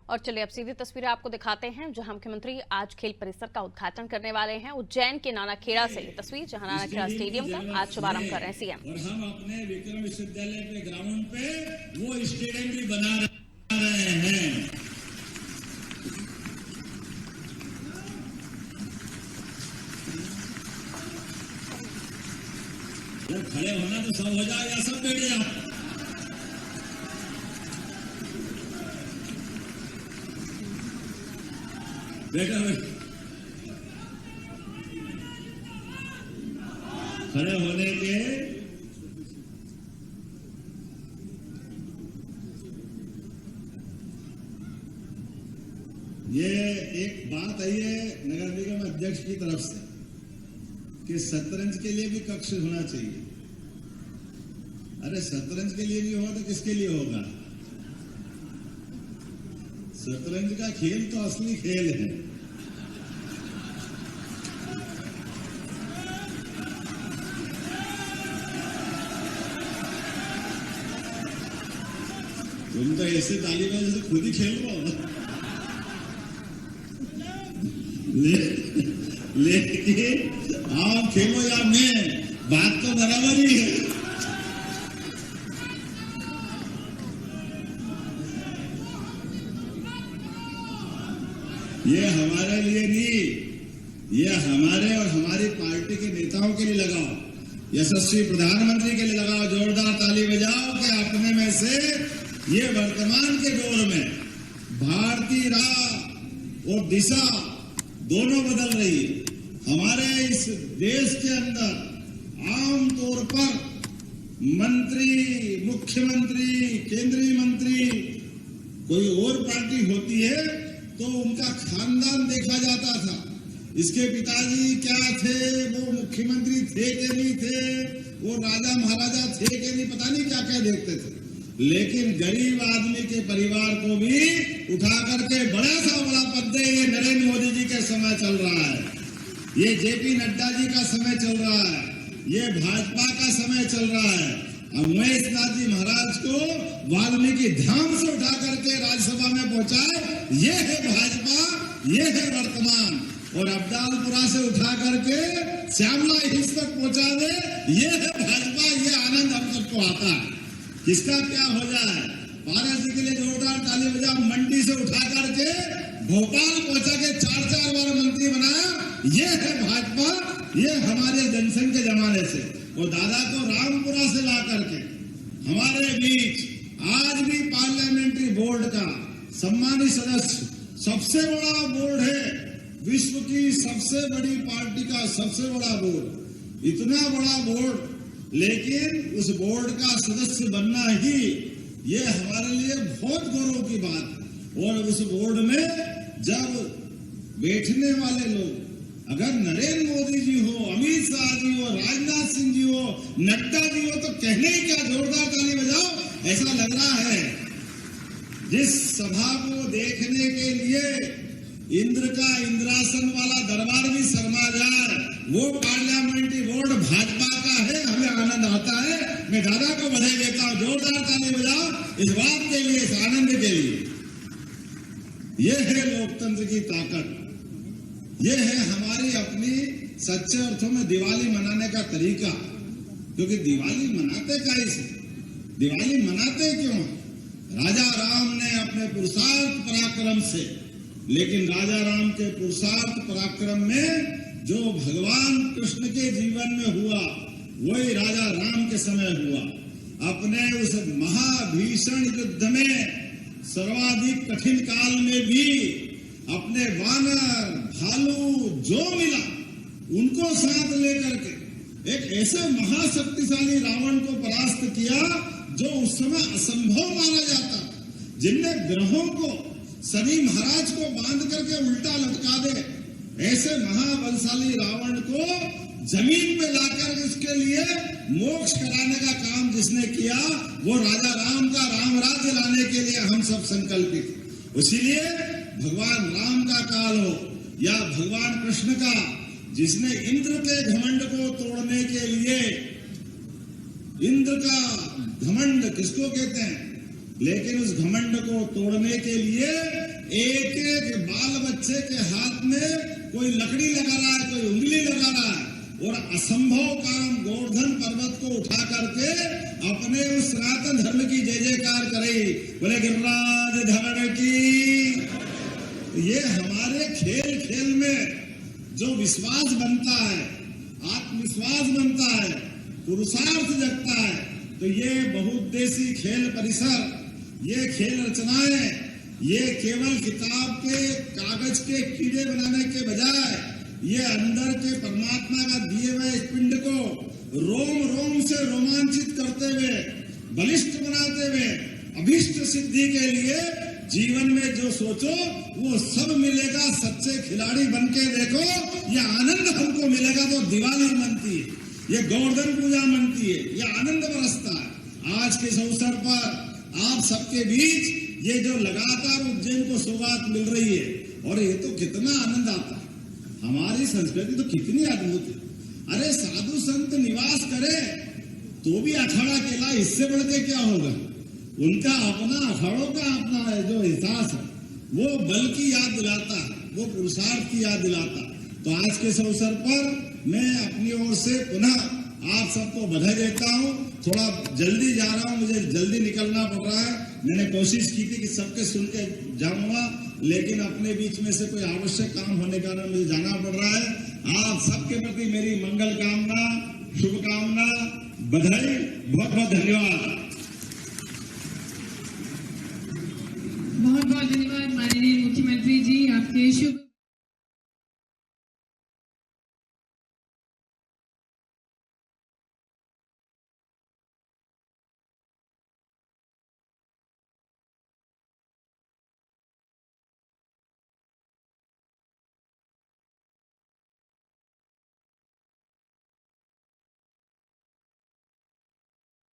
और चलिए अब सीधी तस्वीरें आपको दिखाते हैं जहां मुख्यमंत्री आज खेल परिसर का उद्घाटन करने वाले हैं। उज्जैन के नानाखेड़ा से ये तस्वीर, जहां नानाखेड़ा स्टेडियम का आज शुभारंभ कर रहे हैं सीएम। और हम अपने विक्रम विश्वविद्यालय के ग्राउंड पे वो स्टेडियम भी बना रहे हैं। जब खड़े होना तो सब हो जाए या सब बैठ जाओ। बेटा खड़े होने के ये एक बात आई है नगर निगम अध्यक्ष की तरफ से कि शतरंज के लिए भी कक्ष होना चाहिए। अरे शतरंज के लिए भी होगा तो किसके लिए होगा? शतरंज का खेल तो असली खेल है। तुम तो ऐसे ताली में जैसे खुद ही खेल रहे हो। लेकिन आप खेलो या मैं, बात तो बराबर ही है। ये हमारे लिए नहीं, ये हमारे और हमारी पार्टी के नेताओं के लिए लगाओ, यशस्वी प्रधानमंत्री के लिए लगाओ, जोरदार ताली बजाओ कि अपने में से ये वर्तमान के दौर में भारतीय राह और दिशा दोनों बदल रही है। हमारे इस देश के अंदर आम तौर पर मंत्री, मुख्यमंत्री, केंद्रीय मंत्री कोई और पार्टी होती है तो उनका खानदान देखा जाता था। इसके पिताजी क्या थे, वो मुख्यमंत्री थे कि नहीं थे, वो राजा महाराजा थे कि नहीं, पता नहीं क्या क्या देखते थे। लेकिन गरीब आदमी के परिवार को भी उठा करके बड़ा सा बड़ा पद दे। ये नरेंद्र मोदी जी का समय चल रहा है, ये जेपी नड्डा जी का समय चल रहा है, ये भाजपा का समय चल रहा है। महेश नाथ जी महाराज को वाल्मीकि धाम से उठा करके राज्यसभा में पहुंचाए, ये है भाजपा, ये है वर्तमान। और अब्दालपुरा से उठा करके श्यामला हिल्स तक पहुंचा दे, ये है भाजपा। ये आनंद हम सबको आता है। किसका क्या हो जाए, पारस जी के लिए जोरदार ताली बजाओ। मंडी से उठा करके भोपाल पहुंचा के 4-4 बार मंत्री बनाया, ये है भाजपा, ये हमारे जनसंघ के जमाने से। और दादा को रामपुरा से ला करके हमारे बीच आज भी पार्लियामेंट्री बोर्ड का सम्मानित सदस्य, सबसे बड़ा बोर्ड है, विश्व की सबसे बड़ी पार्टी का सबसे बड़ा बोर्ड, इतना बड़ा बोर्ड, लेकिन उस बोर्ड का सदस्य बनना ही ये हमारे लिए बहुत गौरव की बात है। और उस बोर्ड में जब बैठने वाले लोग अगर नरेंद्र मोदी जी हो, अमित शाह जी हो, राजनाथ सिंह जी हो, नड्डा जी हो, तो कहने ही क्या, जोरदार ताली बजाओ। ऐसा लग रहा है जिस सभा को देखने के लिए इंद्र का इंद्रासन वाला दरबार भी शर्मा जाए, वो पार्लियामेंट्री बोर्ड भाजपा का है। हमें आनंद आता है। मैं दादा को बधाई देता हूं। जोरदार ताली बजाओ इस बात के लिए, इस आनंद के लिए। यह है लोकतंत्र की ताकत, ये है हमारी अपनी सच्चे अर्थों में दिवाली मनाने का तरीका। क्योंकि दिवाली मनाते कैसे, दिवाली मनाते क्यों? राजा राम ने अपने पुरुषार्थ पराक्रम से, लेकिन राजा राम के पुरुषार्थ पराक्रम में जो भगवान कृष्ण के जीवन में हुआ, वही राजा राम के समय हुआ। अपने उस महाभीषण युद्ध में सर्वाधिक कठिन काल में भी अपने वानर, भालू जो मिला उनको साथ लेकर के एक ऐसे महाशक्तिशाली रावण को परास्त किया जो उस समय असंभव माना जाता, जिनने ग्रहों को, शनि महाराज को बांध करके उल्टा लटका दे। ऐसे महाबलशाली रावण को जमीन में लाकर उसके लिए मोक्ष कराने का काम जिसने किया, वो राजा राम का राम राज्य लाने के लिए हम सब संकल्पित। इसीलिए भगवान राम का काल हो या भगवान कृष्ण का, जिसने इंद्र के घमंड को तोड़ने के लिए, इंद्र का घमंड किसको कहते हैं? लेकिन उस घमंड को तोड़ने के लिए एक एक बाल बच्चे के हाथ में कोई लकड़ी लगा रहा है, कोई उंगली लगा रहा है, और असंभव काम गोवर्धन पर्वत को उठा करके अपने उस सनातन धर्म की जय जयकार करे, बोले गिरिराज धरण की। ये हमारे खेल खेल में जो विश्वास बनता है, आत्मविश्वास बनता है, पुरुषार्थ जगता है, तो ये बहुउद्देशीय खेल परिसर, ये खेल रचनाएं, ये केवल किताब के कागज के कीड़े बनाने के बजाय ये अंदर के परमात्मा का दिए हुए इस पिंड को रोम रोम से रोमांचित करते हुए, बलिष्ठ बनाते हुए, अभीष्ट सिद्धि के लिए जीवन में जो सोचो वो सब मिलेगा। सच्चे खिलाड़ी बनके देखो, ये आनंद हमको मिलेगा। तो दिवाली मनती है, ये गोवर्धन पूजा मनती है, ये आनंद बरसता है। आज के इस अवसर पर आप सबके बीच ये जो लगातार उज्जैन को सौगात मिल रही है, और ये तो कितना आनंद आता है। हमारी संस्कृति तो कितनी अद्भुत है। अरे साधु संत निवास करे तो भी अखाड़ा केला, इससे बढ़ के क्या होगा। उनका अपना अखाड़ों का अपना जो एहसास है वो बल की याद दिलाता है, वो पुरुषार्थ की याद दिलाता है। तो आज के इस अवसर पर मैं अपनी ओर से पुनः आप सबको बधाई देता हूँ। थोड़ा जल्दी जा रहा हूँ, मुझे जल्दी निकलना पड़ रहा है। मैंने कोशिश की थी कि सबके सुन के जाऊंगा, लेकिन अपने बीच में से कोई आवश्यक काम होने के कारण मुझे जाना पड़ रहा है। आप सबके प्रति मेरी मंगल कामना, शुभकामना, बधाई, बहुत बहुत धन्यवाद। बहुत बहुत धन्यवाद माननीय मुख्यमंत्री जी, आपके शुभ